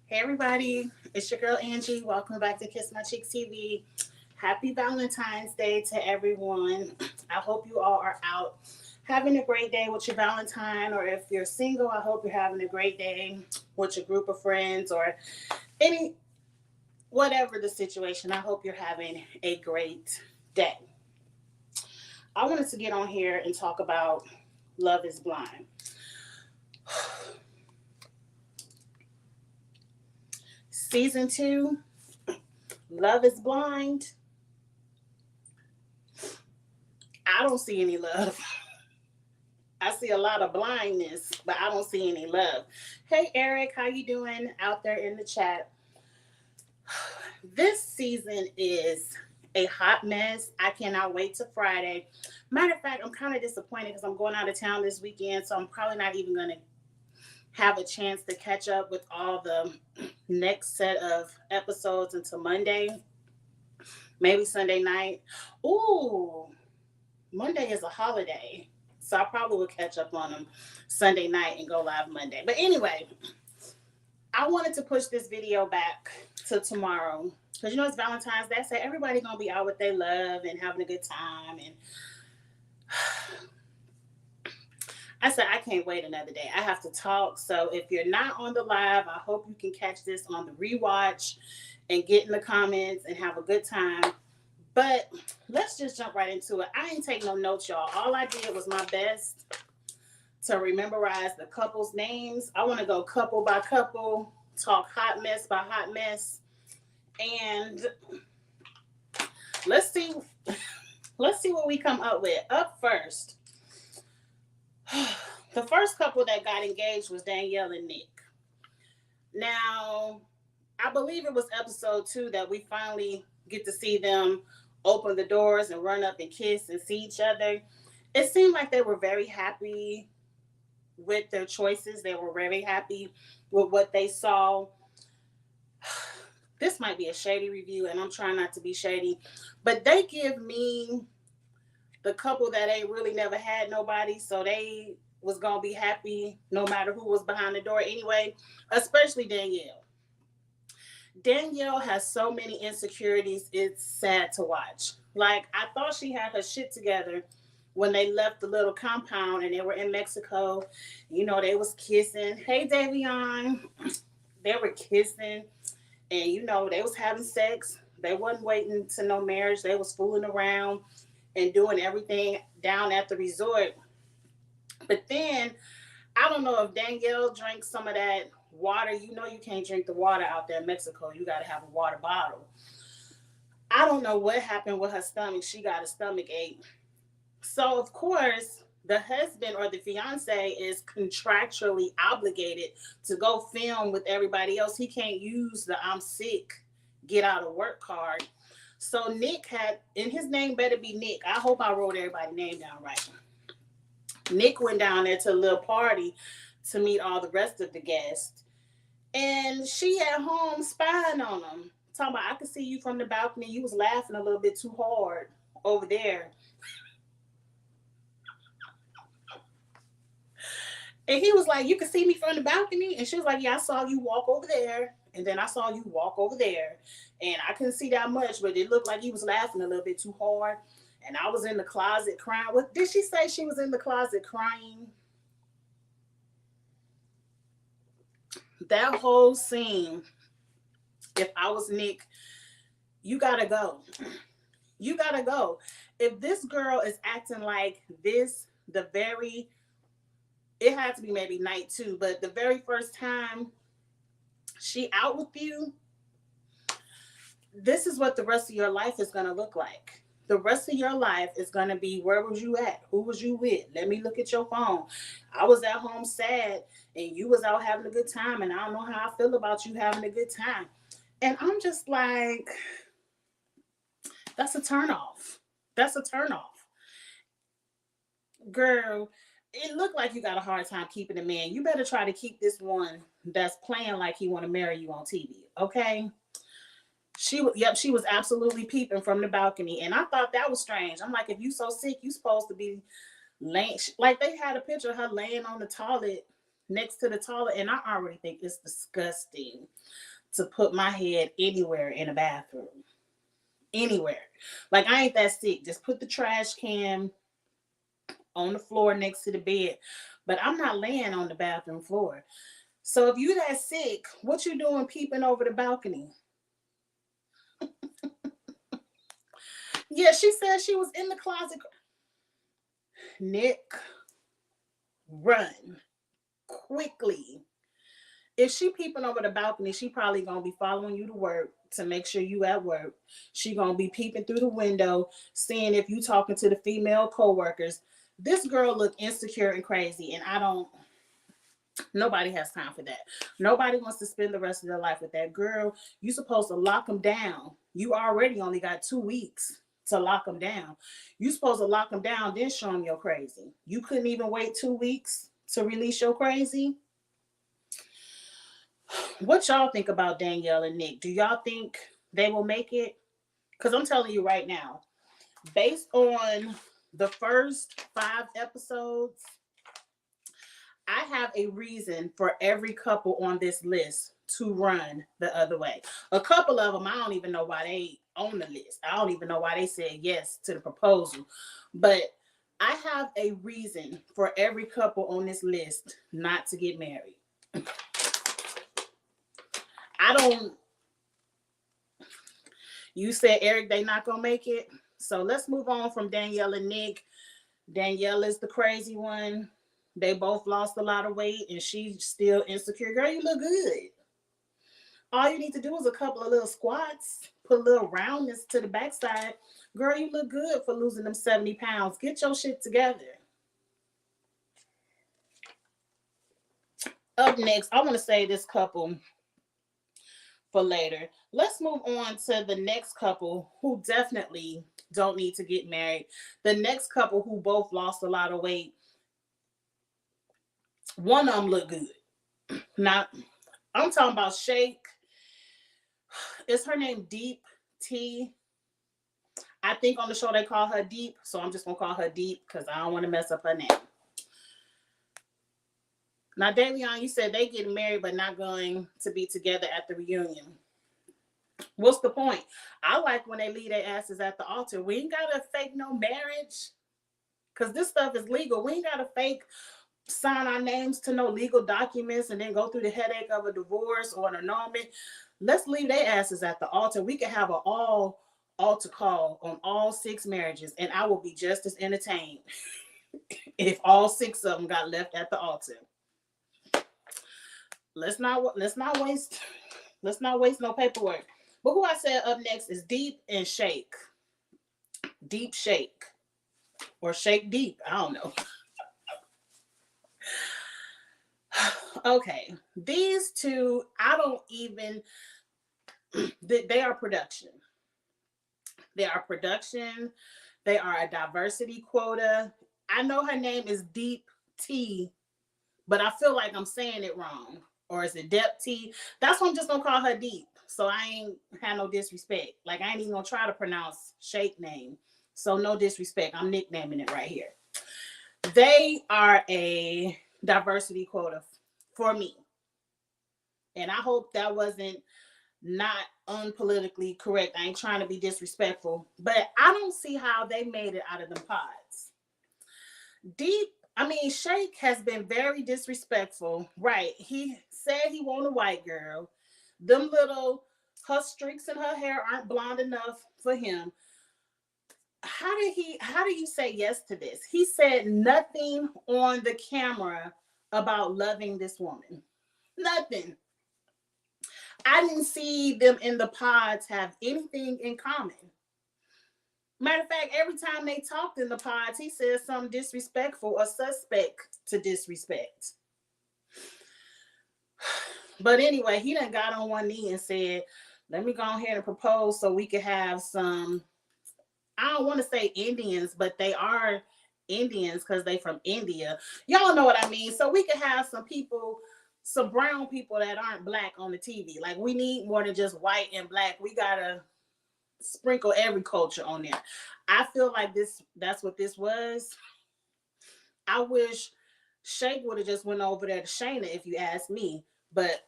Hey everybody, it's your girl Angie. Welcome back to Kiss My Cheeks TV. Happy Valentine's Day to everyone. I hope you all are out having a great day with your Valentine, or if you're single, I hope you're having a great day with your group of friends or any whatever the situation. I hope you're having a great day. I wanted to get on here and talk about Love is Blind. Season 2, Love is Blind. I don't see any love. I see a lot of blindness, but I don't see any love. Hey Eric, how you doing out there in the chat? This season is a hot mess. I cannot wait to Friday. Matter of fact, I'm kind of disappointed because I'm going out of town this weekend, so I'm probably not even going to have a chance to catch up with all the next set of episodes until Monday, maybe Sunday night. Ooh, Monday is a holiday. So I probably will catch up on them Sunday night and go live Monday. But anyway, I wanted to push this video back to tomorrow. Because it's Valentine's Day. I said everybody going to be out with their love and having a good time. And I said I can't wait another day. I have to talk. So if you're not on the live, I hope you can catch this on the rewatch and get in the comments and have a good time. But let's just jump right into it. I ain't take no notes, y'all. All I did was my best to memorize the couples' names. I want to go couple by couple, talk hot mess by hot mess, and let's see what we come up with. Up first, the first couple that got engaged was Danielle and Nick. Now, I believe it was episode 2 that we finally get to see them open the doors and run up and kiss and see each other. It seemed like they were very happy with their choices. They were very happy with what they saw. This might be a shady review, and I'm trying not to be shady, but they give me the couple that ain't really never had nobody, so they was gonna be happy no matter who was behind the door anyway, especially Danielle. Danielle has so many insecurities, it's sad to watch. Like, I thought she had her shit together when they left the little compound and they were in Mexico. They was kissing. Hey, Davion. They were kissing and, they was having sex. They wasn't waiting to no marriage. They was fooling around and doing everything down at the resort. But then, I don't know if Danielle drank some of that water. You can't drink the water out there in Mexico. You got to have a water bottle. I don't know what happened with her stomach. She got a stomach ache. So, of course, the husband or the fiance is contractually obligated to go film with everybody else. He can't use the I'm sick, get out of work card. So Nick had, and his name better be Nick. I hope I wrote everybody's name down right. Nick went down there to a little party to meet all the rest of the guests. And she at home spying on him. Talking about, I could see you from the balcony. You was laughing a little bit too hard over there. And he was like, you can see me from the balcony? And she was like, yeah, I saw you walk over there. And then I saw you walk over there. And I couldn't see that much, but it looked like he was laughing a little bit too hard. And I was in the closet crying. What did she say? She was in the closet crying. That whole scene, if I was Nick, you gotta go. You gotta go. If this girl is acting like this, it had to be maybe night 2, but the very first time she out with you, this is what the rest of your life is gonna look like. The rest of your life is going to be, where was you at? Who was you with? Let me look at your phone. I was at home sad and you was out having a good time, and I don't know how I feel about you having a good time. And I'm just like, that's a turnoff. That's a turnoff. Girl, it looked like you got a hard time keeping a man. You better try to keep this one that's playing like he want to marry you on TV, okay? She was absolutely peeping from the balcony, and I thought that was strange. I'm like, if you so sick, you supposed to be laying. Like, they had a picture of her laying on the toilet next to the toilet, and I already think it's disgusting to put my head anywhere in a bathroom. Anywhere. Like, I ain't that sick. Just put the trash can on the floor next to the bed. But I'm not laying on the bathroom floor. So if you that sick, what you doing peeping over the balcony? Yeah, she said she was in the closet. Nick, run quickly. If she peeping over the balcony, she probably gonna be following you to work to make sure you at work. She gonna be peeping through the window, seeing if you talking to the female co-workers. This girl look insecure and crazy, and I don't. Nobody has time for that. Nobody wants to spend the rest of their life with that girl. You supposed to lock them down. You already only got 2 weeks to lock them down. You supposed to lock them down, then show them your crazy. You couldn't even wait 2 weeks to release your crazy. What y'all think about Danielle and Nick? Do y'all think they will make it? Because I'm telling you right now, based on the first 5 episodes, I have a reason for every couple on this list to run the other way. A couple of them, I don't even know why they on the list. I don't even know why they said yes to the proposal. But I have a reason for every couple on this list not to get married. I don't. You said, Eric, they not gonna make it. So let's move on from Danielle and Nick. Danielle is the crazy one. They both lost a lot of weight, and she's still insecure. Girl, you look good. All you need to do is a couple of little squats, put a little roundness to the backside. Girl, you look good for losing them 70 pounds. Get your shit together. Up next, I want to say this couple for later. Let's move on to the next couple who definitely don't need to get married. The next couple who both lost a lot of weight. One of them look good. Now, I'm talking about Shake. Is her name Deep T? I think on the show they call her Deep, so I'm just gonna call her Deep because I don't want to mess up her name. Now, Davion, you said they getting married but not going to be together at the reunion. What's the point? I like when they leave their asses at the altar. We ain't gotta fake no marriage because this stuff is legal. We ain't gotta fake sign our names to no legal documents and then go through the headache of a divorce or an annulment. Let's leave their asses at the altar. We can have an all altar call on all 6 marriages, and I will be just as entertained if all 6 of them got left at the altar. Let's not waste no paperwork. But who I said up next is Deep and Shake. Deep Shake. Or Shake Deep. I don't know. Okay. These two, I don't even... They are production. They are production. They are a diversity quota. I know her name is Deep T, but I feel like I'm saying it wrong. Or is it Dep T? That's why I'm just going to call her Deep. So I ain't had no disrespect. Like, I ain't even gonna try to pronounce Shake name. So no disrespect. I'm nicknaming it right here. They are a diversity quota for me. And I hope that wasn't not unpolitically correct. I ain't trying to be disrespectful. But I don't see how they made it out of them pods. Shake has been very disrespectful. Right. He said he want a white girl. Her streaks in her hair aren't blonde enough for him. How do you say yes to this? He said nothing on the camera about loving this woman. Nothing. I didn't see them in the pods have anything in common. Matter of fact, every time they talked in the pods, he said something disrespectful or suspect to disrespect. But anyway, he done got on one knee and said, let me go ahead and propose so we can have some, I don't want to say Indians, but they are Indians because they from India. Y'all know what I mean. So we can have some people, some brown people that aren't black on the TV. Like, we need more than just white and black. We got to sprinkle every culture on there. I feel like that's what this was. I wish Shake would have just went over there to Shayna if you ask me. But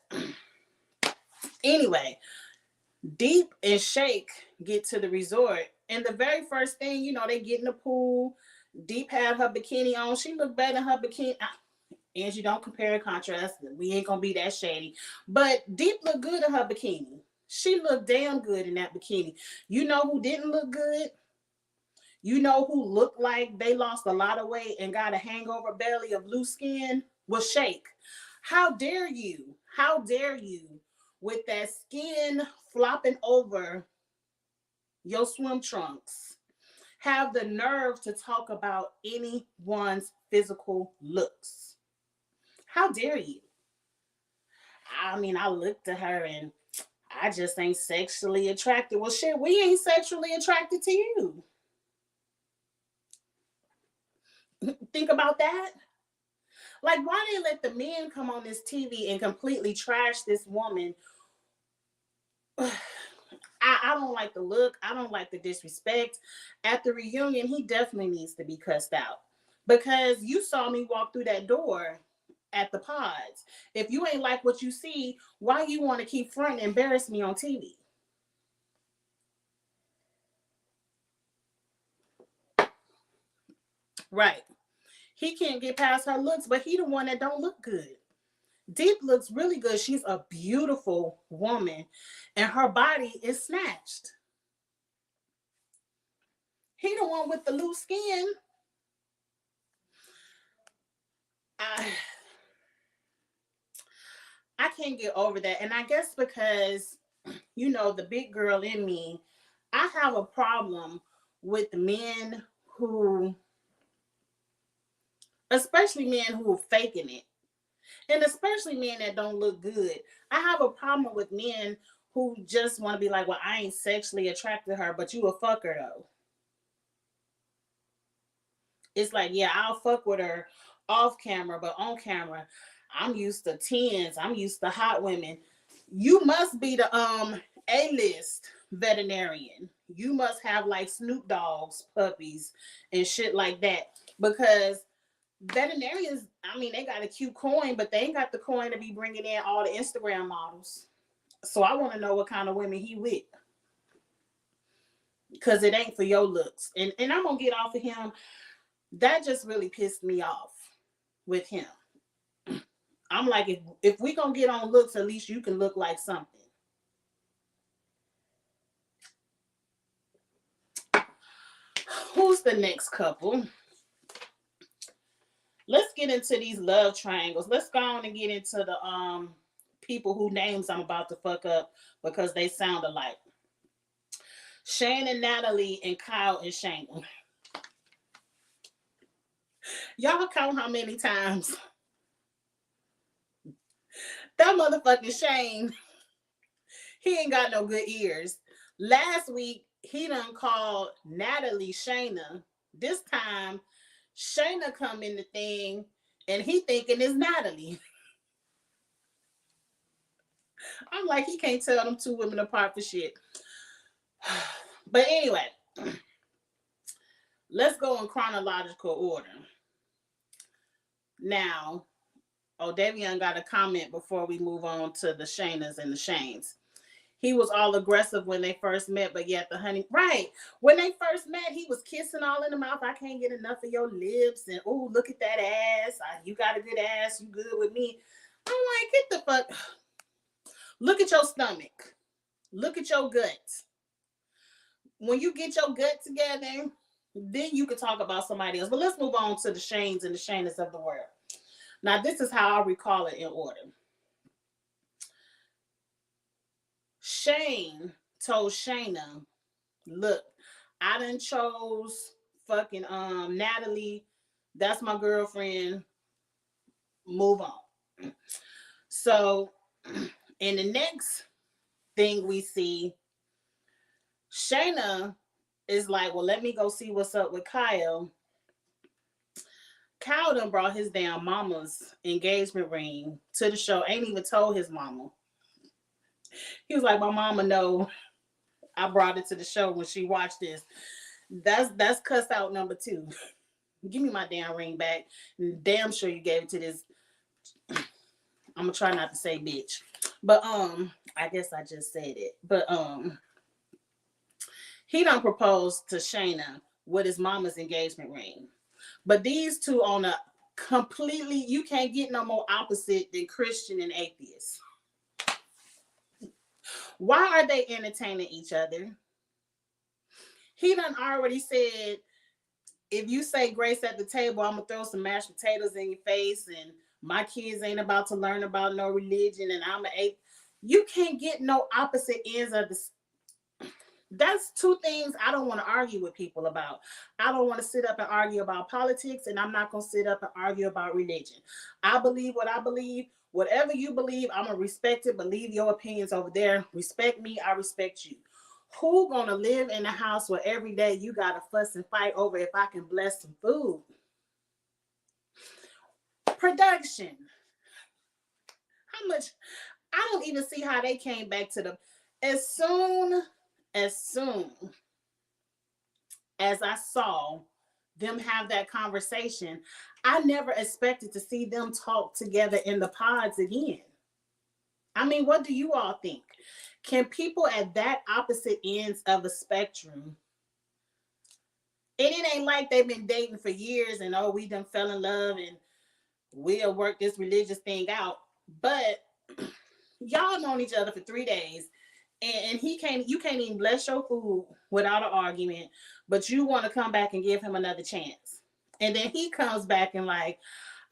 anyway, Deep and Shake get to the resort, and the very first thing, they get in the pool. Deep had her bikini on. She looked better in her bikini. And you don't compare and contrast. We ain't gonna be that shady. But Deep looked good in her bikini. She looked damn good in that bikini. You know who didn't look good? You know who looked like they lost a lot of weight and got a hangover belly of loose skin? Was Shake. How dare you? How dare you, with that skin flopping over your swim trunks, have the nerve to talk about anyone's physical looks? How dare you? I mean, I looked at her and I just ain't sexually attracted. Well, shit, we ain't sexually attracted to you. Think about that. Like, why didn't let the men come on this TV and completely trash this woman? I don't like the look. I don't like the disrespect. At the reunion, he definitely needs to be cussed out. Because you saw me walk through that door at the pods. If you ain't like what you see, why you want to keep fronting and embarrass me on TV? Right. He can't get past her looks, but he the one that don't look good. Deep looks really good. She's a beautiful woman, and her body is snatched. He the one with the loose skin. I I can't get over that. And I guess because, the big girl in me, I have a problem with men who, especially men who are faking it, and especially men that don't look good. I have a problem with men who just want to be like, well, I ain't sexually attracted to her, but you a fucker though. It's like, yeah, I'll fuck with her off camera, but on camera, I'm used to tens. I'm used to hot women. You must be the A-list veterinarian. You must have like Snoop Dogg's puppies and shit like that. Because veterinarians, I mean, they got a cute coin, but they ain't got the coin to be bringing in all the Instagram models. So I want to know what kind of women he with. Because it ain't for your looks. And I'm going to get off of him. That just really pissed me off with him. I'm like, if we gonna get on looks, at least you can look like something. Who's the next couple? Let's get into these love triangles. Let's go on and get into the people whose names I'm about to fuck up because they sound alike. Shane and Natalie and Kyle and Shayna. Y'all count how many times that motherfucking Shane, he ain't got no good ears. Last week, he done called Natalie Shayna. This time, Shayna come in the thing, and he thinking it's Natalie. I'm like, he can't tell them two women apart for shit. But anyway, let's go in chronological order. Now, Davion got a comment before we move on to the Shaynas and the Shanes. He was all aggressive when they first met, but yet the honey, right. When they first met, he was kissing all in the mouth. I can't get enough of your lips. And, oh, look at that ass. You got a good ass. You good with me. I'm like, get the fuck. Look at your stomach. Look at your gut. When you get your gut together, then you can talk about somebody else. But let's move on to the Shanes and the Shaynas of the world. Now, this is how I recall it in order. Shane told Shayna, look, I done chose fucking Natalie. That's my girlfriend. Move on. So in the next thing we see, Shayna is like, well, let me go see what's up with Kyle. Kyle done brought his damn mama's engagement ring to the show. Ain't even told his mama. He was like, my mama know I brought it to the show when she watched this. That's cuss out number 2. Give me my damn ring back. Damn sure you gave it to this. I'm gonna try not to say bitch. But I guess I just said it. But he done proposed to Shayna with his mama's engagement ring. But these two on a completely, you can't get no more opposite than Christian and atheist. Why are they entertaining each other? He done already said, if you say grace at the table, I'm gonna throw some mashed potatoes in your face, and my kids ain't about to learn about no religion, and I'm an atheist. You can't get no opposite ends of the. That's two things I don't want to argue with people about. I don't want to sit up and argue about politics, and I'm not going to sit up and argue about religion. I believe what I believe. Whatever you believe, I'm going to respect it, but leave your opinions over there. Respect me, I respect you. Who going to live in a house where every day you got to fuss and fight over if I can bless some food? Production. How much? I don't even see how they came back to the. As soon as I saw them have that conversation, I never expected to see them talk together in the pods again. I mean, what do you all think? Can people at that opposite ends of the spectrum, and it ain't like they've been dating for years and we done fell in love and we'll work this religious thing out, but y'all known each other for 3 days, and you can't even bless your food without an argument, but you want to come back and give him another chance. And then he comes back and like,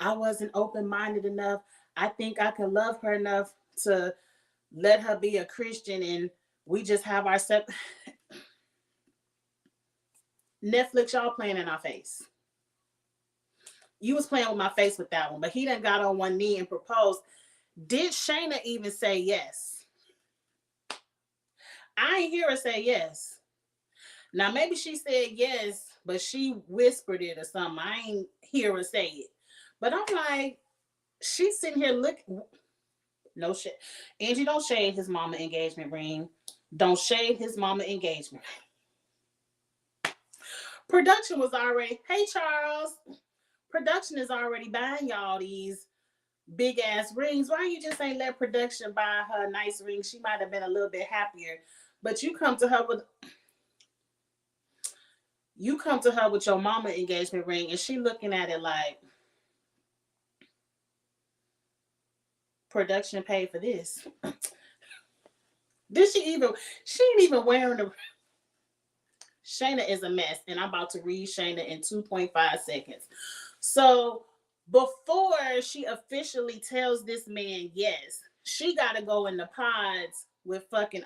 I wasn't open-minded enough. I think I could love her enough to let her be a Christian, and we just have our Netflix, y'all playing in our face. You was playing with my face with that one, but he done got on one knee and proposed. Did Shayna even say yes? I ain't hear her say yes. Now, maybe she said yes, but she whispered it or something. I ain't hear her say it. But I'm like, she's sitting here looking. No shit. Angie, don't shade his mama engagement ring. Don't shade his mama engagement. Production was already, hey, Charles. Production is already buying y'all these big ass rings. Why you just ain't let production buy her a nice ring? She might have been a little bit happier. But you come to her with your mama engagement ring, and she looking at it like, production paid for this. She ain't even wearing the. Shayna is a mess, and I'm about to read Shayna in 2.5 seconds. So before she officially tells this man yes, she gotta go in the pods with fucking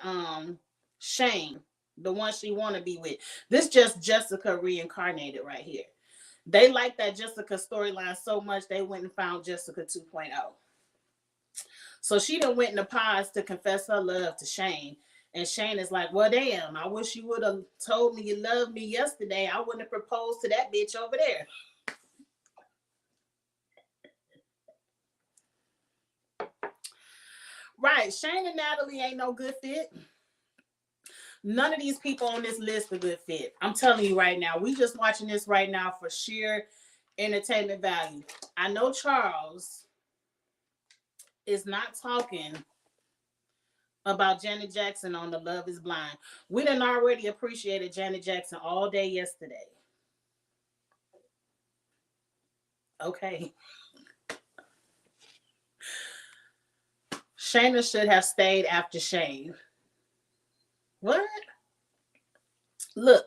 Shane, the one she wanna be with. This just Jessica reincarnated right here. They like that Jessica storyline so much they went and found Jessica 2.0. So she done went in the pods to confess her love to Shane. And Shane is like, well, damn, I wish you would have told me you loved me yesterday. I wouldn't have proposed to that bitch over there. Right. Shane and Natalie ain't no good fit. None of these people on this list are good fit. I'm telling you right now. We just watching this right now for sheer entertainment value. I know Charles is not talking about Janet Jackson on the Love is Blind. We done already appreciated Janet Jackson all day yesterday. Okay. Shayna should have stayed after Shane. What? Look,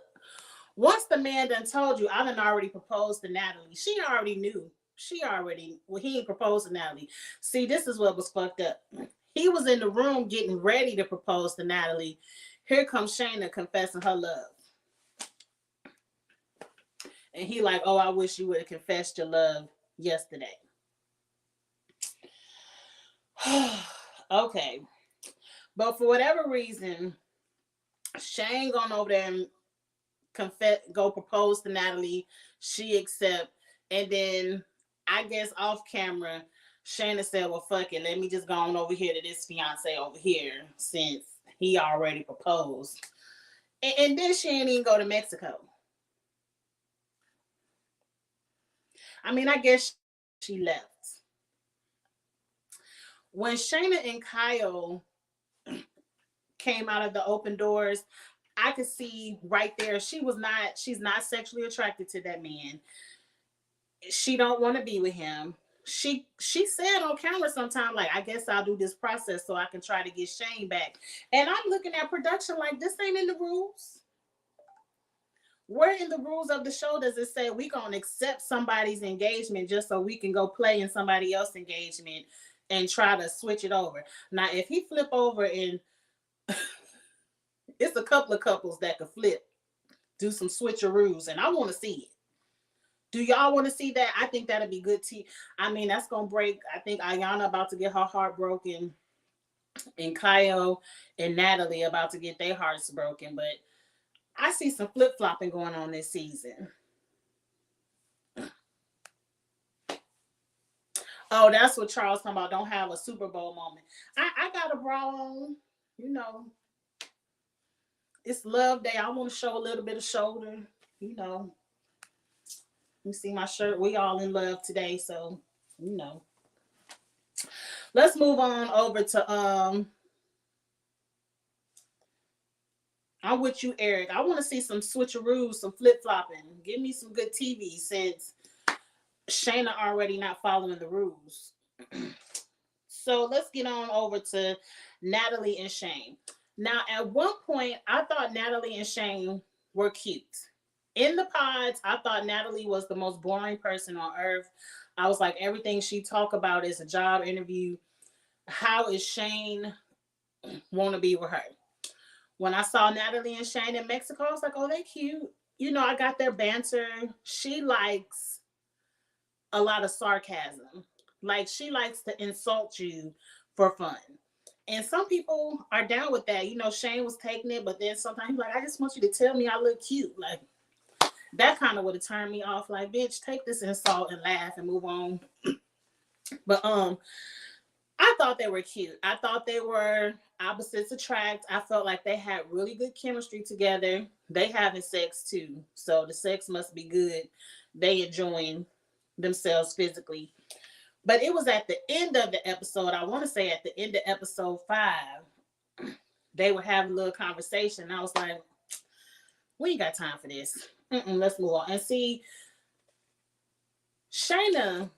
once the man done told you, I done already proposed to Natalie. She already knew. He ain't proposed to Natalie. See, this is what was fucked up. He was in the room getting ready to propose to Natalie. Here comes Shayna confessing her love. And he like, oh, I wish you would have confessed your love yesterday. Okay. But for whatever reason, Shane gone over there and go propose to Natalie. She accept. And then I guess off camera, Shayna said, well, fuck it. Let me just go on over here to this fiance over here since he already proposed. And then she ain't even go to Mexico. I mean, I guess she left. When Shayna and Kyle came out of the open doors, I could see right there she's not sexually attracted to that man. She don't want to be with him. She said on camera sometime, like, I guess I'll do this process so I can try to get Shane back. And I'm looking at production like, this ain't in the rules. Where in the rules of the show does it say we gonna accept somebody's engagement just so we can go play in somebody else's engagement and try to switch it over? Now, if he flip over and it's a couple of couples that could flip, do some switcheroos, and I want to see it. Do y'all want to see that? I think that'd be good. I mean, that's gonna break. I think Ayana about to get her heart broken, and Kyle and Natalie about to get their hearts broken. But I see some flip flopping going on this season. Oh, that's what Charles talking about. Don't have a Super Bowl moment. I got a bra on. You know, it's Love Day. I want to show a little bit of shoulder. You know, you see my shirt. We all in love today, so you know. Let's move on over to I'm with you, Eric. I want to see some switcheroos, some flip flopping. Give me some good TV since Shayna already not following the rules. So let's get on over to Natalie and Shane. Now, at one point, I thought Natalie and Shane were cute. In the pods, I thought Natalie was the most boring person on earth. I was like, everything she talk about is a job interview. How is Shane want to be with her? When I saw Natalie and Shane in Mexico, I was like, oh, they cute. You know, I got their banter. She likes a lot of sarcasm. Like, she likes to insult you for fun. And some people are down with that. You know, Shane was taking it, but then sometimes he's like, I just want you to tell me I look cute. Like, that kind of would have turned me off. Like, bitch, take this insult and laugh and move on. But I thought they were cute. I thought they were opposites attract. I felt like they had really good chemistry together. They having sex too, so the sex must be good. They enjoying themselves physically. But it was at the end of the episode. I want to say at the end of episode 5, they were having a little conversation. I was like, we ain't got time for this. Let's move on. And see, Shayna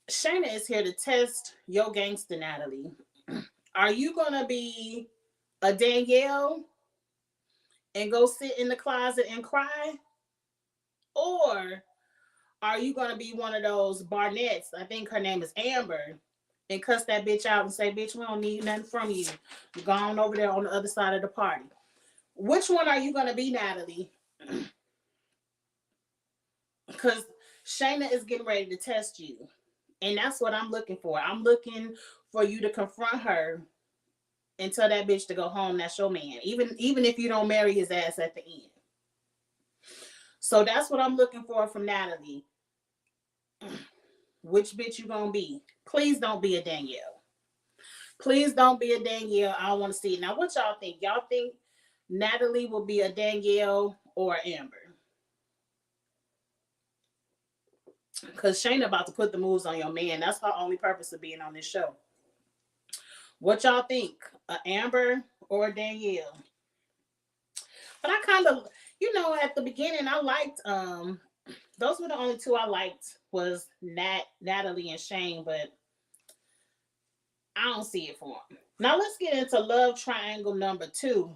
is here to test your gangster, Natalie. Are you going to be a Danielle and go sit in the closet and cry? Or are you going to be one of those Barnetts, I think her name is Amber, and cuss that bitch out and say, bitch, we don't need nothing from you. You're gone over there on the other side of the party. Which one are you going to be, Natalie? Because Shayna is getting ready to test you. And that's what I'm looking for. I'm looking for you to confront her and tell that bitch to go home. That's your man. Even if you don't marry his ass at the end. So that's what I'm looking for from Natalie. Which bitch you gonna be? Please don't be a Danielle. Please don't be a Danielle. I don't want to see it. Now, what y'all think? Y'all think Natalie will be a Danielle or Amber? Because Shayna about to put the moves on your man. That's her only purpose of being on this show. What y'all think? A Amber or a Danielle? But I kind of, at the beginning, I liked, those were the only two I liked was Natalie and Shane, but I don't see it for them. Now let's get into love triangle number 2,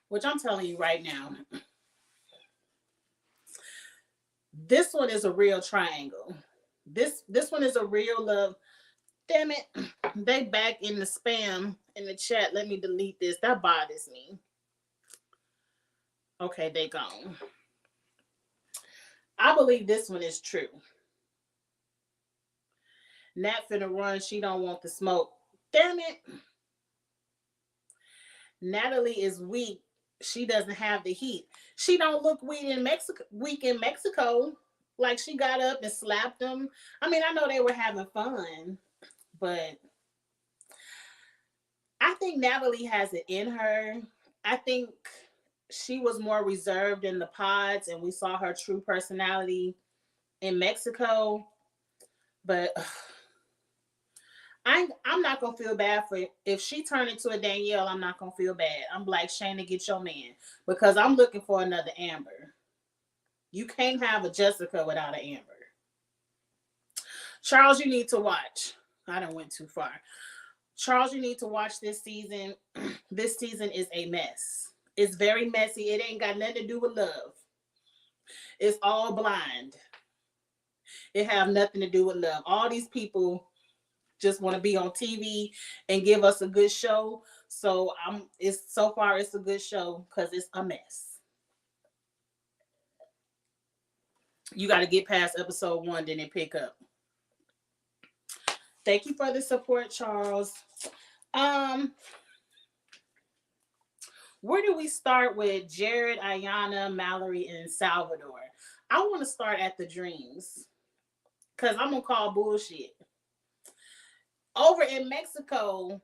which I'm telling you right now. This one is a real triangle. This one is a real love. Damn it. They back in the spam in the chat. Let me delete this. That bothers me. Okay, they gone. I believe this one is true. Nat finna run. She don't want the smoke. Damn it. Natalie is weak. She doesn't have the heat. She don't look weak in Mexico. Like she got up and slapped them. I mean, I know they were having fun, but I think Natalie has it in her. I think she was more reserved in the pods and we saw her true personality in Mexico, but I'm not gonna feel bad for it. If she turned into a Danielle, I'm not gonna feel bad. I'm like, Shayna, get your man, because I'm looking for another Amber. You can't have a Jessica without an Amber. Charles, you need to watch. I done went too far. Charles, you need to watch this season. This season is a mess. It's very messy. It ain't got nothing to do with love. It's all blind. It have nothing to do with love. All these people just want to be on TV and give us a good show. So it's so far it's a good show because it's a mess. You got to get past episode 1, then it pick up. Thank you for the support, Charles. Where do we start with Jared, Ayana, Mallory, and Salvador? I want to start at the dreams because I'm gonna call bullshit. Over in Mexico,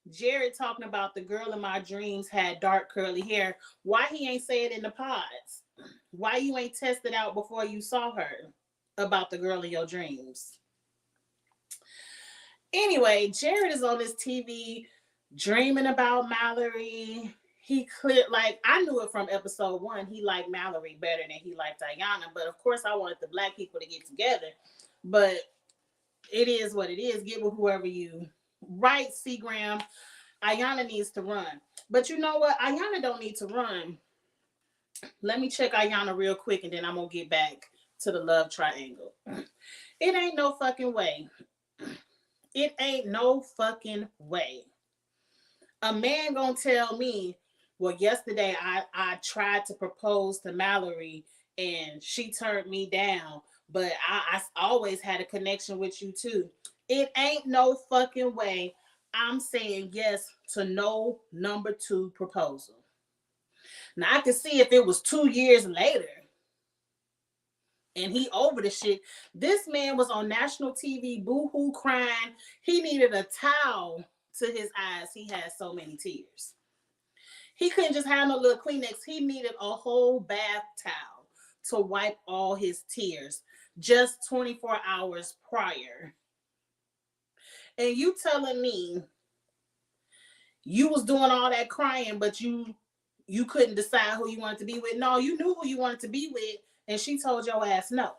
Jared talking about the girl in my dreams had dark curly hair. Why he ain't say it in the pods? Why you ain't tested out before you saw her about the girl in your dreams? Anyway, Jared is on this TV dreaming about Mallory. He clear like I knew it from episode 1. He liked Mallory better than he liked Ayana, but of course I wanted the black people to get together. But it is what it is. Get with whoever you right, Seagram. Ayana needs to run. But you know what? Ayana don't need to run. Let me check Ayana real quick and then I'm gonna get back to the love triangle. It ain't no fucking way. It ain't no fucking way. A man gonna tell me, well, yesterday I tried to propose to Mallory and she turned me down, but I always had a connection with you too. It ain't no fucking way I'm saying yes to no number 2 proposal. Now I can see if it was 2 years later and he over the shit. This man was on national TV boo-hoo crying. He needed a towel to his eyes. He had so many tears. He couldn't just have no little Kleenex. He needed a whole bath towel to wipe all his tears just 24 hours prior. And you telling me you was doing all that crying, but you couldn't decide who you wanted to be with? No, you knew who you wanted to be with, and she told your ass no.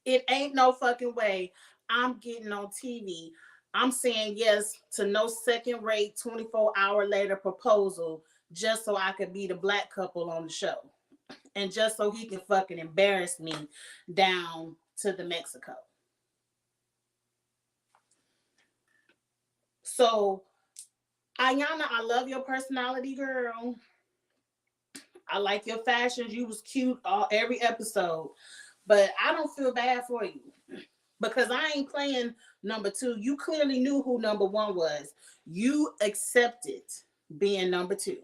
It ain't no fucking way I'm getting on TV. I'm saying yes to no second rate 24-hour later proposal just so I could be the black couple on the show. And just so he can fucking embarrass me down to the Mexico. So, Ayana, I love your personality, girl. I like your fashions. You was cute every episode. But I don't feel bad for you. Because I ain't playing number 2. You clearly knew who number 1 was. You accepted being number 2.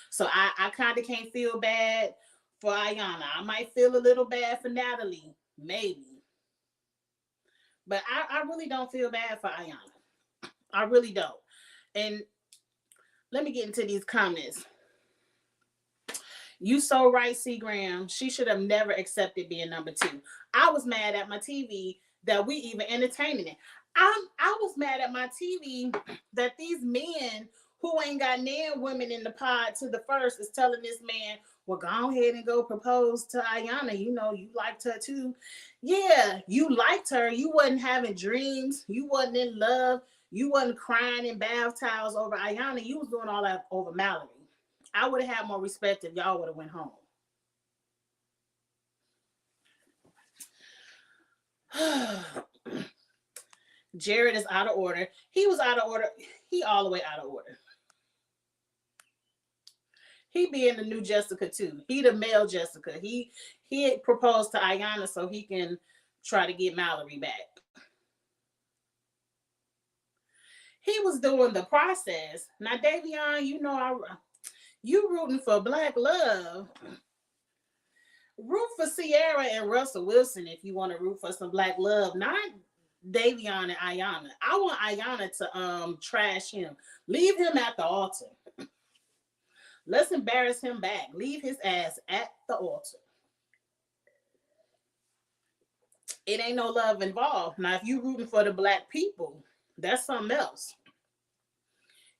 So I kind of can't feel bad for Ayana. I might feel a little bad for Natalie. Maybe. But I really don't feel bad for Ayana. I really don't. And let me get into these comments. You so right, Seagram. She should have never accepted being number 2. I was mad at my TV that we even entertaining it. I was mad at my TV that these men who ain't got nan women in the pod to the first is telling this man, well, go ahead and go propose to Ayana. You know, you liked her too. Yeah, you liked her. You wasn't having dreams. You wasn't in love. You wasn't crying in bath towels over Ayana. You was doing all that over Mallory. I would have had more respect if y'all would have went home. Jared is out of order. He was out of order. He all the way out of order. He being the new Jessica too. He the male Jessica. He proposed to Ayana so he can try to get Mallory back. He was doing the process. Now, Davion, you know you rooting for black love. Root for Sierra and Russell Wilson if you want to root for some black love, not Davion and Ayana. I want Ayana to trash him. Leave him at the altar. Let's embarrass him back. Leave his ass at the altar. It ain't no love involved. Now, if you rooting for the black people, that's something else.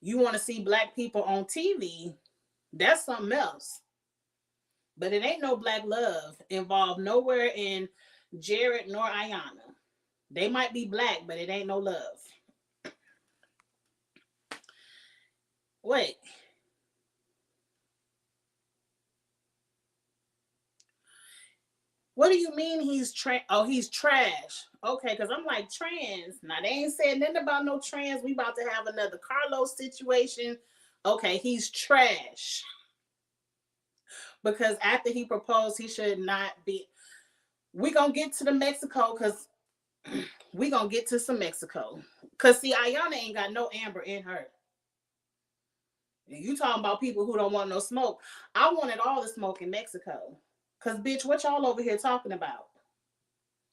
You want to see black people on TV, that's something else. But it ain't no black love involved nowhere in Jared nor Ayanna. They might be black, but it ain't no love. Wait. What do you mean he's he's trash? Okay, because I'm like trans. Now they ain't said nothing about no trans. We about to have another Carlos situation. Okay, he's trash. Because after he proposed, he should not be. We gonna get to the Mexico because we gonna get to some Mexico. Cause see, Ayana ain't got no amber in her. You talking about people who don't want no smoke. I wanted all the smoke in Mexico. Cause bitch, what y'all over here talking about?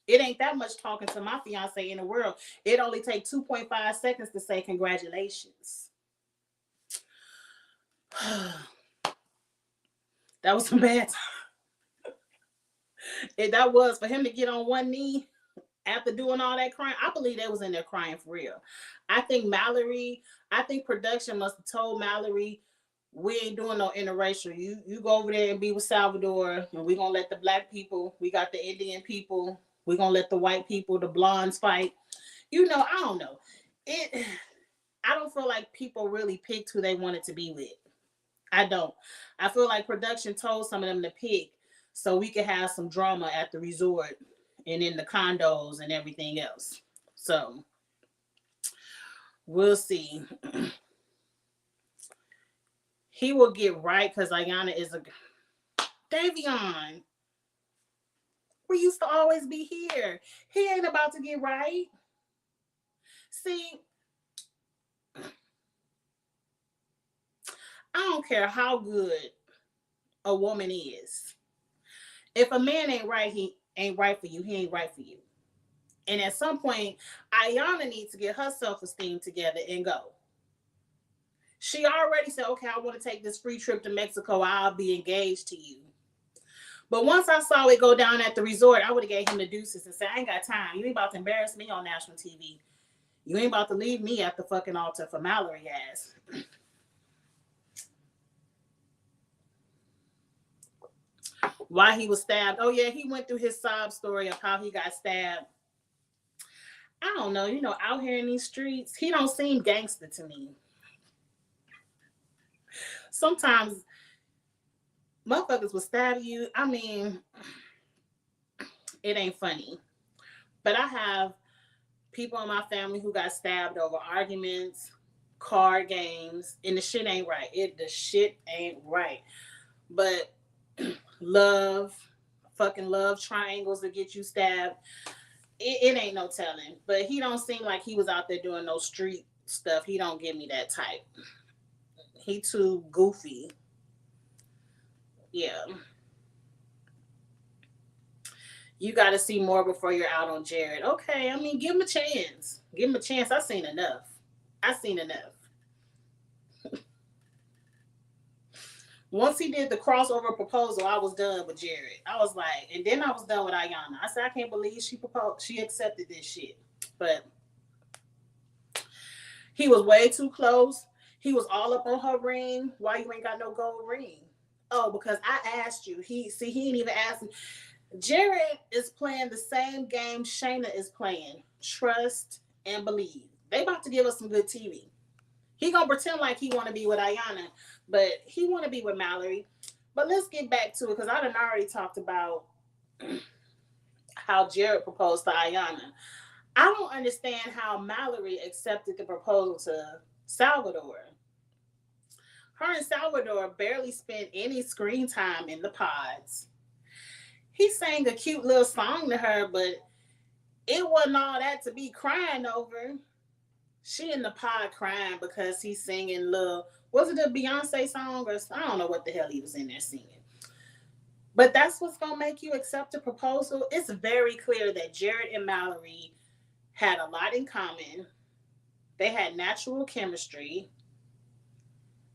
It ain't that much talking to my fiance in the world. It only takes 2.5 seconds to say congratulations. That was some bad time. That was for him to get on one knee after doing all that crying. I believe they was in there crying for real. I think production must have told Mallory, we ain't doing no interracial. You go over there and be with Salvador, and we gonna let the black people, we got the Indian people, we gonna let the white people, the blondes fight. I don't know. I don't feel like people really picked who they wanted to be with. I don't. I feel like production told some of them to pick so we could have some drama at the resort and in the condos and everything else. So we'll see. He will get right because Ayana is a Davion. We used to always be here. He ain't about to get right. See, I don't care how good a woman is. If a man ain't right, he ain't right for you. He ain't right for you. And at some point, Ayana needs to get her self-esteem together and go. She already said, okay, I want to take this free trip to Mexico. I'll be engaged to you. But once I saw it go down at the resort, I would have gave him the deuces and said, I ain't got time. You ain't about to embarrass me on national TV. You ain't about to leave me at the fucking altar for Mallory ass. Why he was stabbed. Oh, yeah, he went through his sob story of how he got stabbed. I don't know. Out here in these streets, he don't seem gangster to me. Sometimes motherfuckers will stab you. I mean, it ain't funny. But I have people in my family who got stabbed over arguments, card games, and the shit ain't right. The shit ain't right. But love, fucking love triangles that get you stabbed. It ain't no telling. But he don't seem like he was out there doing no street stuff. He don't give me that type. He too goofy. Yeah. You got to see more before you're out on Jared. Okay, I mean, give him a chance. Give him a chance. I've seen enough. Once he did the crossover proposal, I was done with Jared. I was like, and then I was done with Ayana. I said, I can't believe she proposed. She accepted this shit. But he was way too close. He was all up on her ring. Why you ain't got no gold ring? Oh, because I asked you. He ain't even asked me. Jared is playing the same game Shayna is playing. Trust and believe. They about to give us some good TV. He gonna pretend like he want to be with Ayana, but he want to be with Mallory. But let's get back to it because I done already talked about how Jared proposed to Ayana. I don't understand how Mallory accepted the proposal to Salvador. Her and Salvador barely spent any screen time in the pods. He sang a cute little song to her, but it wasn't all that to be crying over. She in the pod crying because he's singing little, was it a Beyonce song or I don't know what the hell he was in there singing. But that's what's going to make you accept a proposal. It's very clear that Jared and Mallory had a lot in common. They had natural chemistry.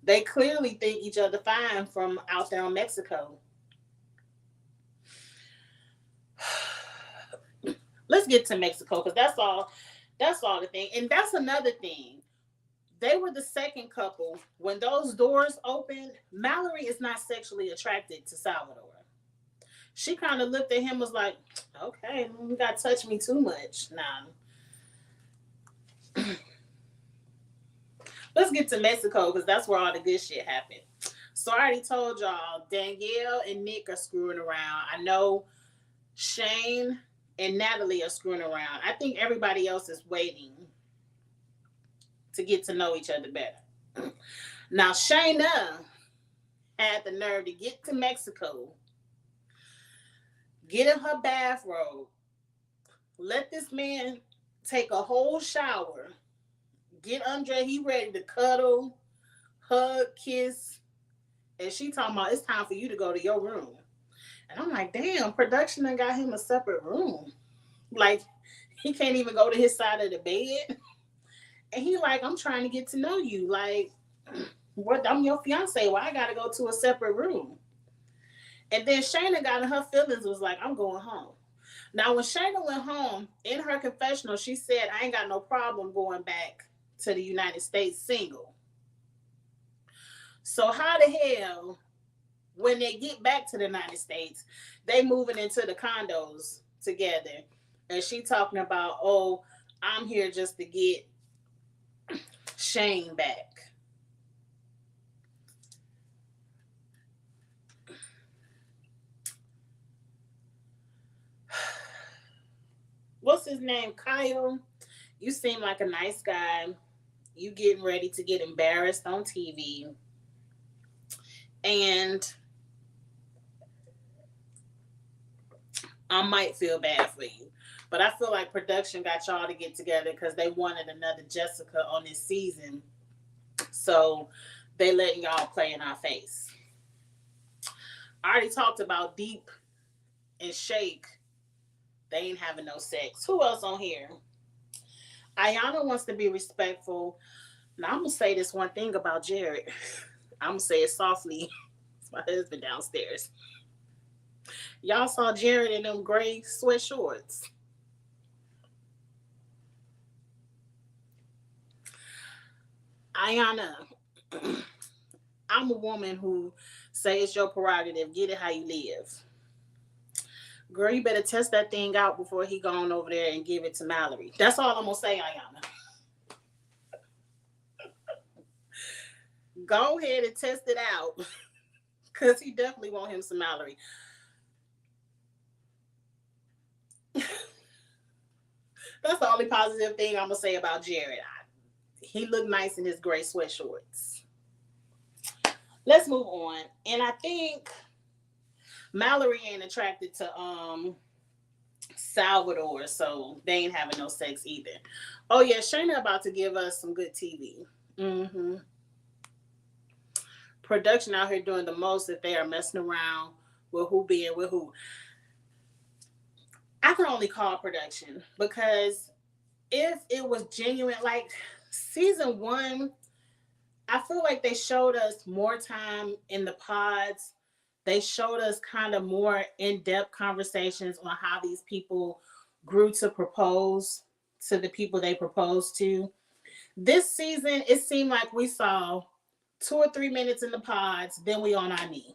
They clearly think each other fine from out there in Mexico. Let's get to Mexico because that's all. That's all the thing, and that's another thing. They were the second couple. When those doors opened, Mallory is not sexually attracted to Salvador. She kind of looked at him, was like, "Okay, you got to touch me too much." Nah, let's get to Mexico because that's where all the good shit happened. So I already told y'all, Danielle and Nick are screwing around. I know Shane and Natalie are screwing around. I think everybody else is waiting to get to know each other better. Now, Shayna had the nerve to get to Mexico, get in her bathrobe, let this man take a whole shower, get Andre, he ready to cuddle, hug, kiss, and she talking about it's time for you to go to your room. And I'm like, damn, production done got him a separate room. Like, he can't even go to his side of the bed. And he like, I'm trying to get to know you. Like, what? I'm your fiance. Why I gotta go to a separate room? And then Shayna got in her feelings, was like, I'm going home. Now, when Shayna went home, in her confessional, she said, I ain't got no problem going back to the United States single. So how the hell, when they get back to the United States, they moving into the condos together. And she talking about, oh, I'm here just to get Shane back. What's his name? Kyle. You seem like a nice guy. You getting ready to get embarrassed on TV. And I might feel bad for you. But I feel like production got y'all to get together because they wanted another Jessica on this season. So they letting y'all play in our face. I already talked about Deep and Shake. They ain't having no sex. Who else on here? Ayana wants to be respectful. Now I'm gonna say this one thing about Jared. I'm gonna say it softly. It's my husband downstairs. Y'all saw Jared in them gray sweat shorts. Ayana, I'm a woman who say it's your prerogative. Get it how you live. Girl, you better test that thing out before he gone over there and give it to Mallory. That's all I'm gonna say, Ayana. Go ahead and test it out. Cause he definitely want him some Mallory. That's the only positive thing I'm gonna say about Jared. He looked nice in his gray sweat shorts. Let's move on. And I think Mallory ain't attracted to Salvador, so they ain't having no sex either. Oh yeah, Shayna about to give us some good TV. Mm-hmm. Production out here doing the most if they are messing around with who being with who. I can only call production because if it was genuine, like season one, I feel like they showed us more time in the pods. They showed us kind of more in-depth conversations on how these people grew to propose to the people they proposed to. This season, it seemed like we saw 2 or 3 minutes in the pods, then we on our knee.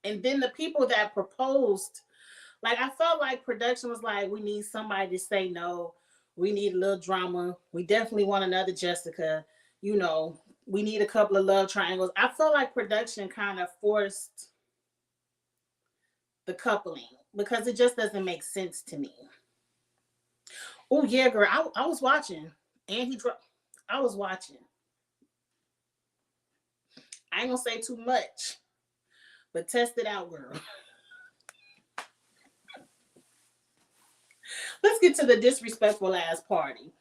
And then the people that proposed, like I felt like production was like, we need somebody to say no. We need a little drama. We definitely want another Jessica. You know, we need a couple of love triangles. I feel like production kind of forced the coupling because it just doesn't make sense to me. Oh yeah, girl, I was watching, and I was watching. I ain't gonna say too much, but test it out, girl. Let's get to the disrespectful ass party.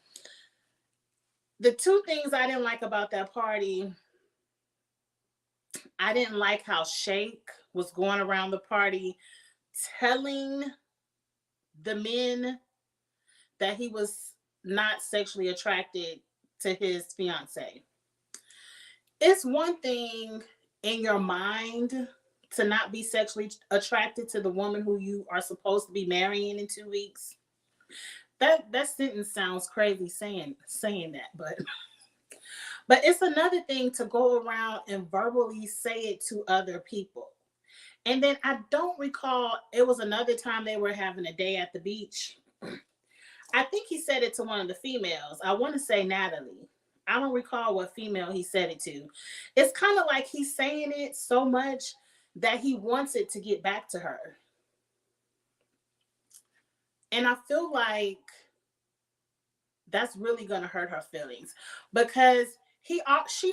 The two things I didn't like about that party, I didn't like how Shake was going around the party telling the men that he was not sexually attracted to his fiance. It's one thing in your mind to not be sexually attracted to the woman who you are supposed to be marrying in 2 weeks. That sentence sounds crazy saying that, but it's another thing to go around and verbally say it to other people. And then I don't recall, it was another time they were having a day at the beach. I think he said it to one of the females. I want to say Natalie. I don't recall what female he said it to. It's kind of like he's saying it so much that he wants it to get back to her. And I feel like that's really going to hurt her feelings because she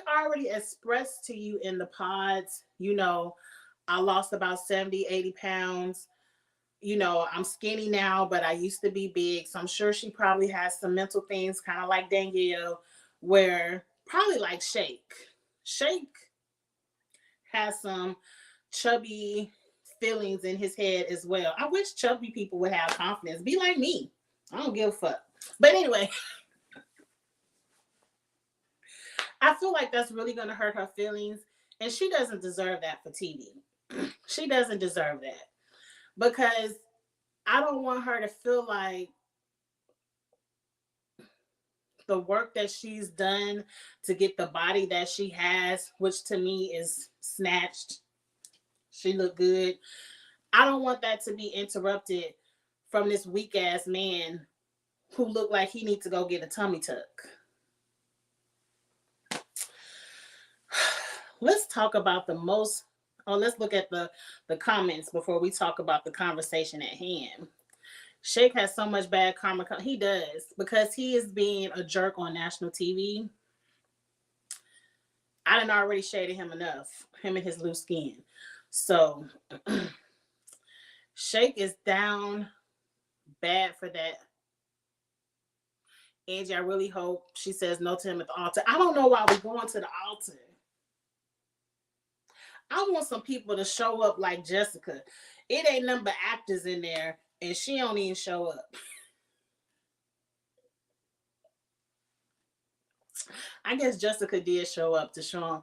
already expressed to you in the pods, I lost about 70, 80 pounds. I'm skinny now, but I used to be big. So I'm sure she probably has some mental things, kind of like Danielle, where probably like Shake. Shake has some chubby feelings in his head as well. I wish chubby people would have confidence. Be like me. I don't give a fuck. But anyway, I feel like that's really going to hurt her feelings. And she doesn't deserve that for TV. She doesn't deserve that. Because I don't want her to feel like the work that she's done to get the body that she has, which to me is snatched. She looked good. I don't want that to be interrupted from this weak ass man who looked like he needs to go get a tummy tuck. Let's talk about let's look at the comments before we talk about the conversation at hand. Shake has so much bad karma. He does, because he is being a jerk on national TV. I done already shaded him enough, him and his loose skin. So Shake is down bad for that. Angie, I really hope she says no to him at the altar. I don't know why we're going to the altar. I want some people to show up like Jessica. It ain't nothing but actors in there, and she don't even show up. I guess Jessica did show up to Sean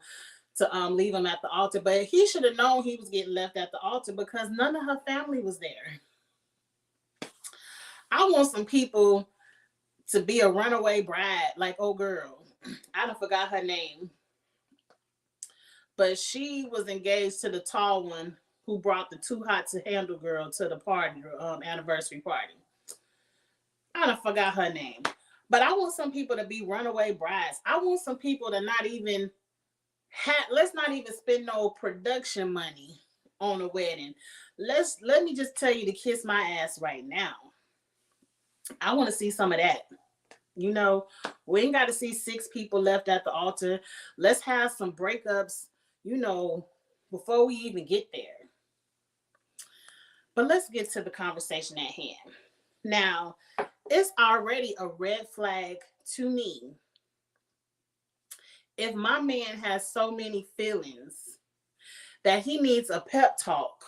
to leave him at the altar, but he should have known he was getting left at the altar because none of her family was there. I want some people to be a runaway bride, like old girl. I done forgot her name. But she was engaged to the tall one who brought the too hot to handle girl to the party, anniversary party. I done forgot her name. But I want some people to be runaway brides. I want some people to not even let's not even spend no production money on a wedding. Let me just tell you to kiss my ass right now. I want to see some of that. We ain't got to see 6 people left at the altar. Let's have some breakups, before we even get there. But let's get to the conversation at hand. Now, it's already a red flag to me if my man has so many feelings that he needs a pep talk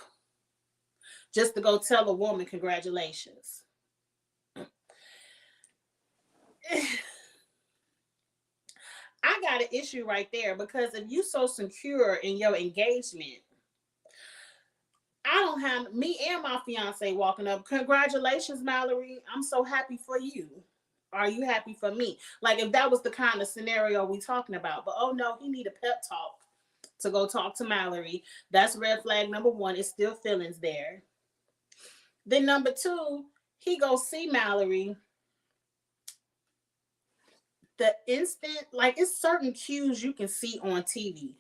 just to go tell a woman congratulations. I got an issue right there, because if you so secure in your engagement, I don't have me and my fiance walking up, congratulations, Mallory, I'm so happy for you. Are you happy for me? Like, if that was the kind of scenario we talking about. But oh no, he need a pep talk to go talk to Mallory. That's red flag number 1. It's still feelings there. Then number 2, he go see Mallory. The instant, like, it's certain cues you can see on TV.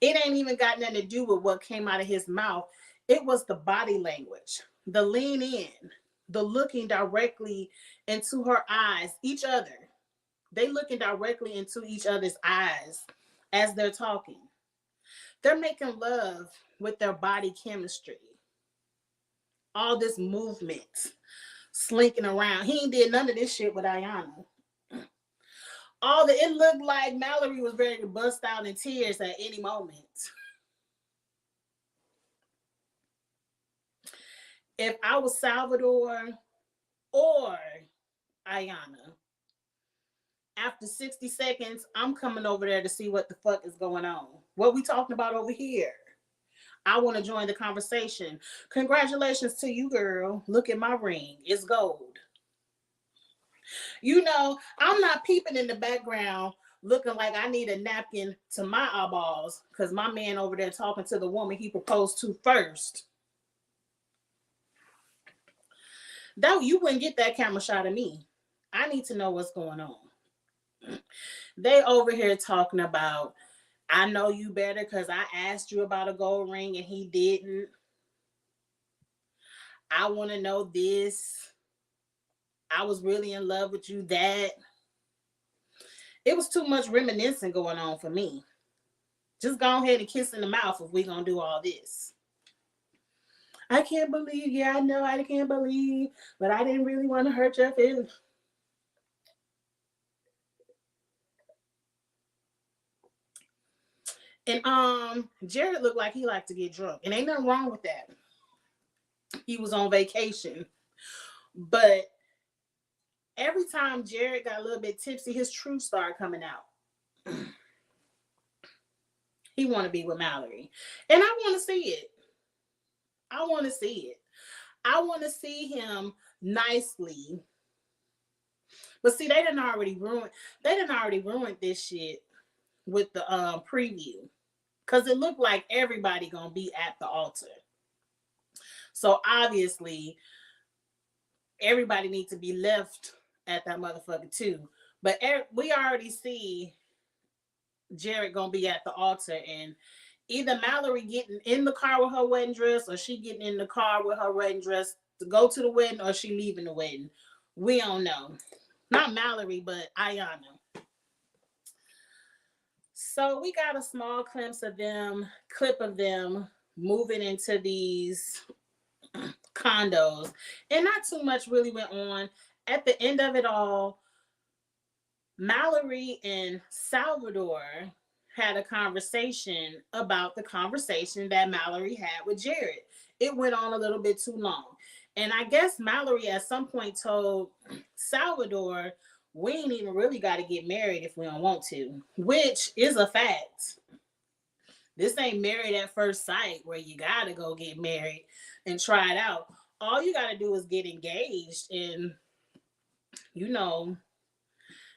It ain't even got nothing to do with what came out of his mouth. It was the body language, the lean in, the looking directly into her eyes, each other. They looking directly into each other's eyes as they're talking. They're making love with their body chemistry. All this movement, slinking around. He ain't did none of this shit with Ayana. It looked like Mallory was ready to bust out in tears at any moment. If I was Salvador or Ayana, after 60 seconds, I'm coming over there to see what the fuck is going on. What we talking about over here? I want to join the conversation. Congratulations to you, girl. Look at my ring. It's gold. You know, I'm not peeping in the background looking like I need a napkin to my eyeballs because my man over there talking to the woman he proposed to first. Though you wouldn't get that camera shot of me. I need to know what's going on. They over here talking about, I know you better because I asked you about a gold ring and he didn't. I want to know this. I was really in love with you, that. It was too much reminiscing going on for me. Just go ahead and kiss in the mouth if we gonna do all this. I can't believe, yeah, I know I can't believe, but I didn't really want to hurt your feelings. And Jared looked like he liked to get drunk. And ain't nothing wrong with that. He was on vacation. But every time Jared got a little bit tipsy, his truth started coming out. He want to be with Mallory. And I want to see it. I want to see it. I want to see him nicely. But see, they done already ruined this shit with the preview. Cause it looked like everybody gonna be at the altar. So obviously everybody needs to be left at that motherfucker too. But we already see Jared gonna be at the altar, and either Mallory getting in the car with her wedding dress, or she getting in the car with her wedding dress to go to the wedding, or she leaving the wedding. We don't know. Not Mallory, but Ayana. So we got a small clip of them moving into these condos, and not too much really went on. At the end of it all, Mallory and Salvador had a conversation about the conversation that Mallory had with Jared. It went on a little bit too long. And I guess Mallory at some point told Salvador, we ain't even really got to get married if we don't want to, which is a fact. This ain't married at first sight where you got to go get married and try it out. All you got to do is get engaged and, you know,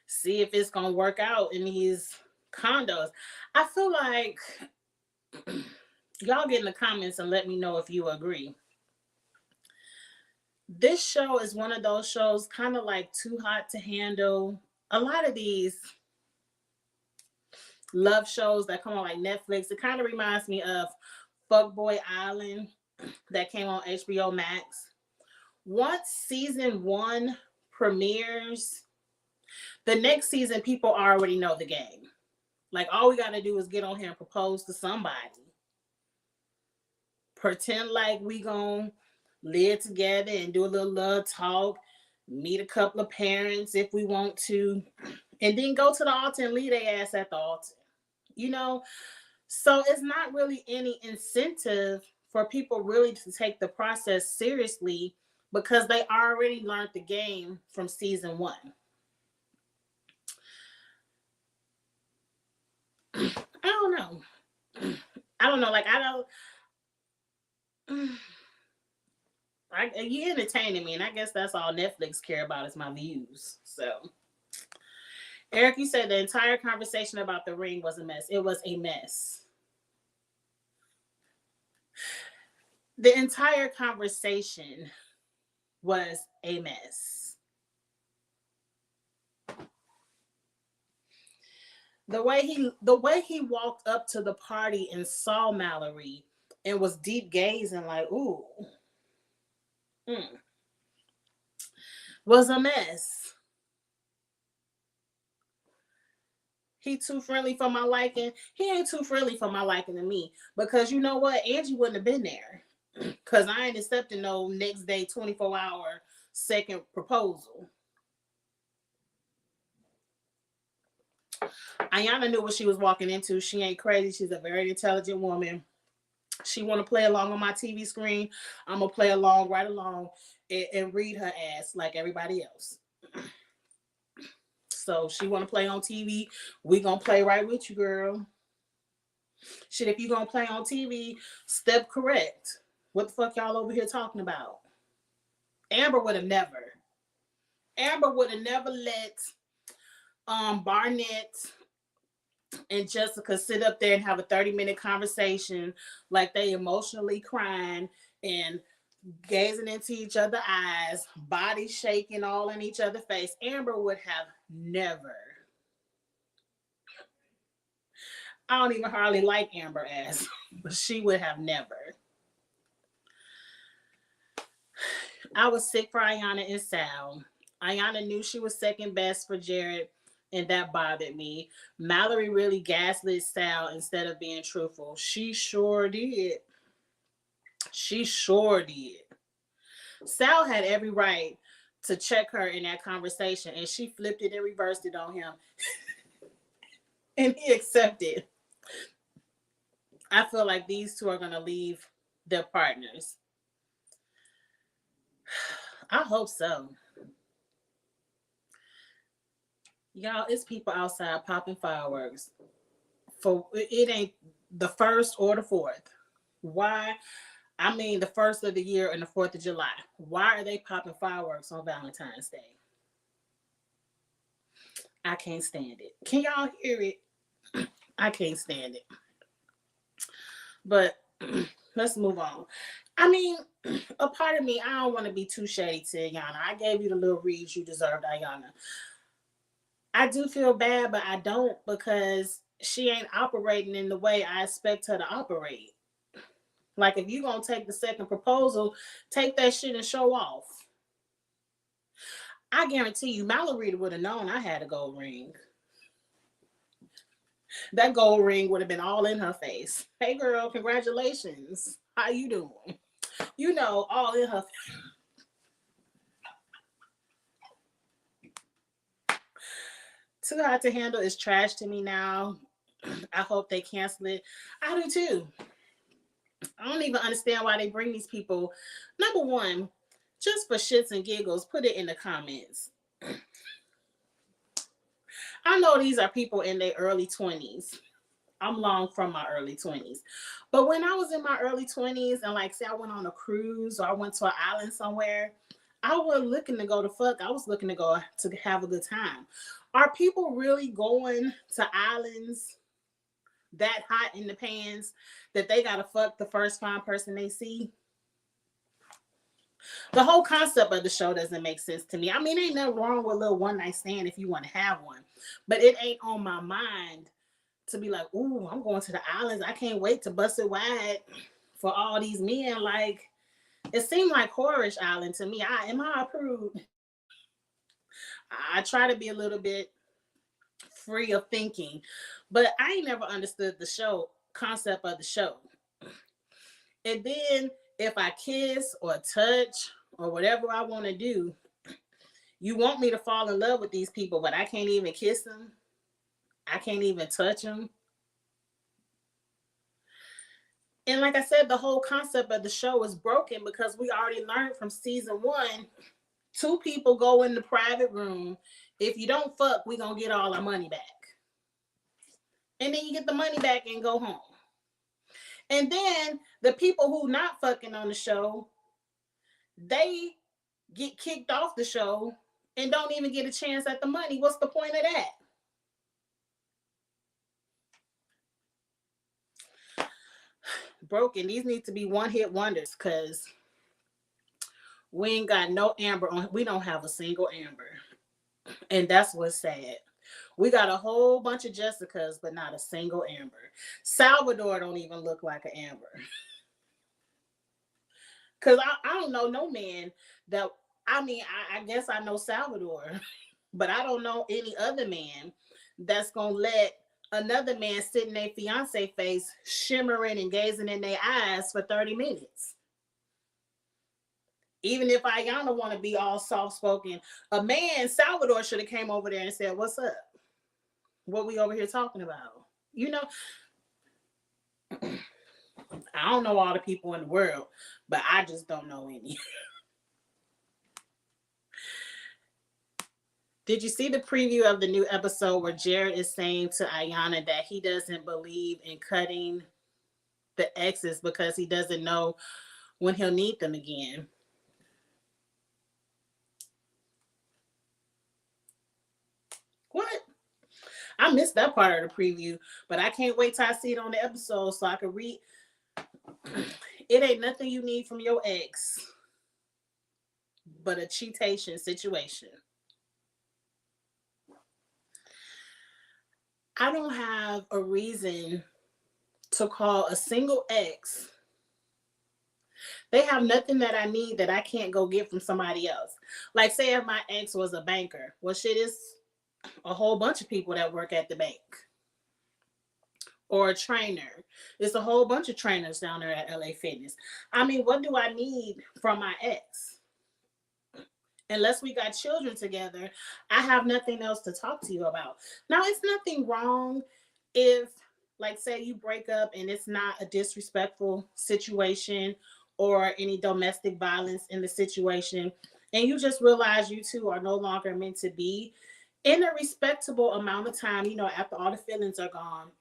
see if it's going to work out in these condos. I feel like y'all get in the comments and let me know if you agree. This show is one of those shows kind of like Too Hot to Handle. A lot of these love shows that come on like Netflix, it kind of reminds me of Fuckboy Island that came on HBO Max. Once season 1 premieres, the next season people already know the game. Like all we got to do is get on here and propose to somebody. Pretend like we gonna live together and do a little love talk, meet a couple of parents if we want to, and then go to the altar and leave their ass at the altar. You know, so it's not really any incentive for people really to take the process seriously because they already learned the game from season 1. I don't know. Like, you entertaining me, and I guess that's all Netflix care about is my views. So, Eric, you said the entire conversation about the ring was a mess. It was a mess. The entire conversation was a mess. The way he walked up to the party and saw Mallory and was deep gazing like, ooh, was a mess. He too friendly for my liking. He ain't too friendly for my liking to me. Because you know what? Angie wouldn't have been there. Because I ain't accepting no next day 24-hour second proposal. Ayana knew what she was walking into. She ain't crazy. She's a very intelligent woman. She want to play along on my TV screen. I'm going to play along right along and read her ass like everybody else. So she want to play on TV. We going to play right with you, girl. Shit, if you going to play on TV, step correct. What the fuck y'all over here talking about? Amber would have never. Amber would have never let Barnett and Jessica sit up there and have a 30-minute conversation like they emotionally crying and gazing into each other's eyes, body shaking all in each other's face. Amber would have never. I don't even hardly like Amber as, but she would have never. I was sick for Ayana and Sal. Ayana knew she was second best for Jared, and that bothered me. Mallory really gaslit Sal instead of being truthful. She sure did. She sure did. Sal had every right to check her in that conversation, and she flipped it and reversed it on him, and he accepted. I feel like these two are going to leave their partners. I hope so. Y'all, it's people outside popping fireworks. For it ain't the first or the fourth. Why? I mean, the first of the year and the 4th of July. Why are they popping fireworks on Valentine's Day? I can't stand it. Can y'all hear it? I can't stand it. But let's move on. I mean, a part of me, I don't want to be too shady to Ayana. I gave you the little reads you deserved, Ayana. I do feel bad, but I don't, because she ain't operating in the way I expect her to operate. Like, if you're going to take the second proposal, take that shit and show off. I guarantee you, Mallory would have known I had a gold ring. That gold ring would have been all in her face. Hey, girl, congratulations. How you doing? You know, all in her face. Too Hot to Handle is trash to me now. I hope they cancel it. I do too. I don't even understand why they bring these people. Number one, just for shits and giggles, put it in the comments. I know these are people in their early 20s. I'm long from my early 20s. But when I was in my early 20s and, like, say I went on a cruise or I went to an island somewhere, I wasn't looking to go to fuck. I was looking to go to have a good time. Are people really going to islands that hot in the pants that they gotta fuck the first fine person they see? The whole concept of the show doesn't make sense to me. I mean, ain't nothing wrong with a little one night stand if you want to have one, but it ain't on my mind to be like, ooh, I'm going to the islands. I can't wait to bust it wide for all these men. Like, it seemed like Horish Island to me. Am I approved? I try to be a little bit free of thinking, but I ain't never understood the show concept of the show. And then if I kiss or touch or whatever I want to do, you want me to fall in love with these people, but I can't even kiss them. I can't even touch them. And like I said, the whole concept of the show is broken because we already learned from season 1, 2 people go in the private room. If you don't fuck, we gonna get all our money back. And then you get the money back and go home. And then the people who not fucking on the show, they get kicked off the show and don't even get a chance at the money. What's the point of that? Broken. These need to be one-hit wonders because we ain't got no Amber on. We don't have a single Amber. And that's what's sad. We got a whole bunch of Jessicas, but not a single Amber. Salvador don't even look like an Amber. Because I don't know no man that, I mean, I guess I know Salvador, but I don't know any other man that's going to let another man sit in their fiance face, shimmering and gazing in their eyes for 30 minutes. Even if Ayana want to be all soft-spoken, a man, Salvador, should have came over there and said, what's up? What we over here talking about? You know, I don't know all the people in the world, but I just don't know any. Did you see the preview of the new episode where Jared is saying to Ayana that he doesn't believe in cutting the exes because he doesn't know when he'll need them again? missed that part of the preview, but I can't wait till I see it on the episode so I can read. It ain't nothing you need from your ex but a cheatation situation. I don't have a reason to call a single ex. They have nothing that I need that I can't go get from somebody else. Like, say if my ex was a banker. Well, shit, is a whole bunch of people that work at the bank. Or a trainer. There's a whole bunch of trainers down there at LA Fitness. I mean, what do I need from my ex? Unless we got children together, I have nothing else to talk to you about. Now, it's nothing wrong if, like, say you break up and it's not a disrespectful situation or any domestic violence in the situation, and you just realize you two are no longer meant to be in a respectable amount of time, after all the feelings are gone.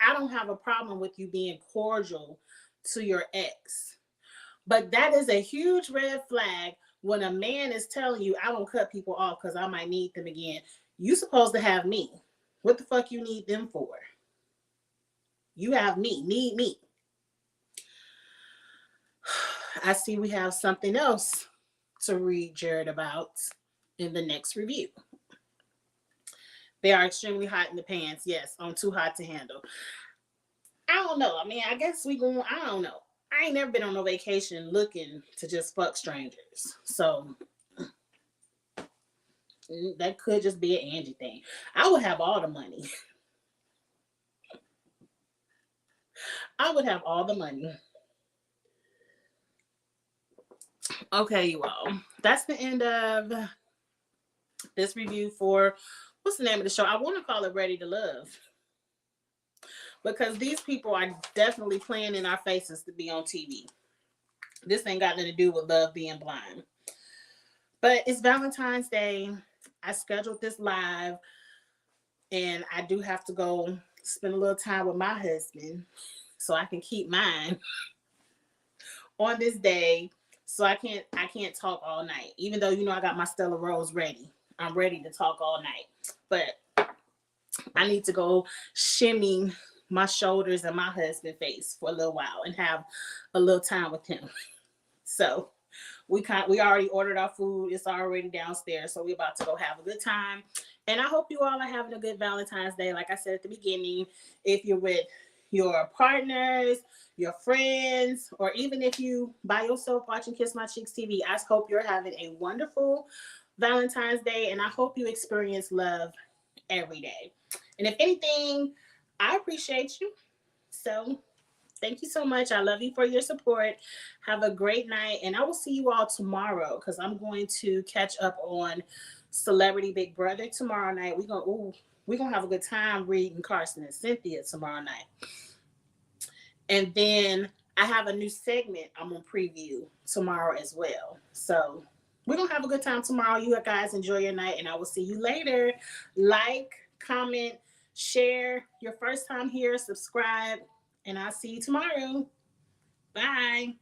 I don't have a problem with you being cordial to your ex. But that is a huge red flag when a man is telling you, I don't cut people off because I might need them again. You supposed to have me. What the fuck you need them for? You have me. Need me. I see we have something else to read Jared about in the next review. They are extremely hot in the pants. Yes, I'm too hot to handle. I don't know. I mean, I guess I don't know. I ain't never been on no vacation looking to just fuck strangers. So that could just be an Angie thing. I would have all the money. I would have all the money. Okay, you all. That's the end of this review for, what's the name of the show? I want to call it Ready to Love. Because these people are definitely playing in our faces to be on TV. This ain't got nothing to do with love being blind. But it's Valentine's Day. I scheduled this live. And I do have to go spend a little time with my husband so I can keep mine on this day. So I can't talk all night. Even though, I got my Stella Rose ready. I'm ready to talk all night. But I need to go shimmy my shoulders and my husband's face for a little while and have a little time with him. So we already ordered our food. It's already downstairs. So we're about to go have a good time. And I hope you all are having a good Valentine's Day. Like I said at the beginning, if you're with your partners, your friends, or even if you by yourself watching Kiss My Cheeks TV, I hope you're having a wonderful Valentine's Day. And I hope you experience love every day. And if anything, I appreciate you. So thank you so much. I love you for your support. Have a great night. And I will see you all tomorrow because I'm going to catch up on Celebrity Big Brother tomorrow night. We're gonna have a good time reading Carson and Cynthia tomorrow night. And then I have a new segment I'm gonna preview tomorrow as well. So we're gonna have a good time tomorrow. You guys enjoy your night, and I will see you later. Like, comment, share. Your first time here, subscribe, and I'll see you tomorrow. Bye.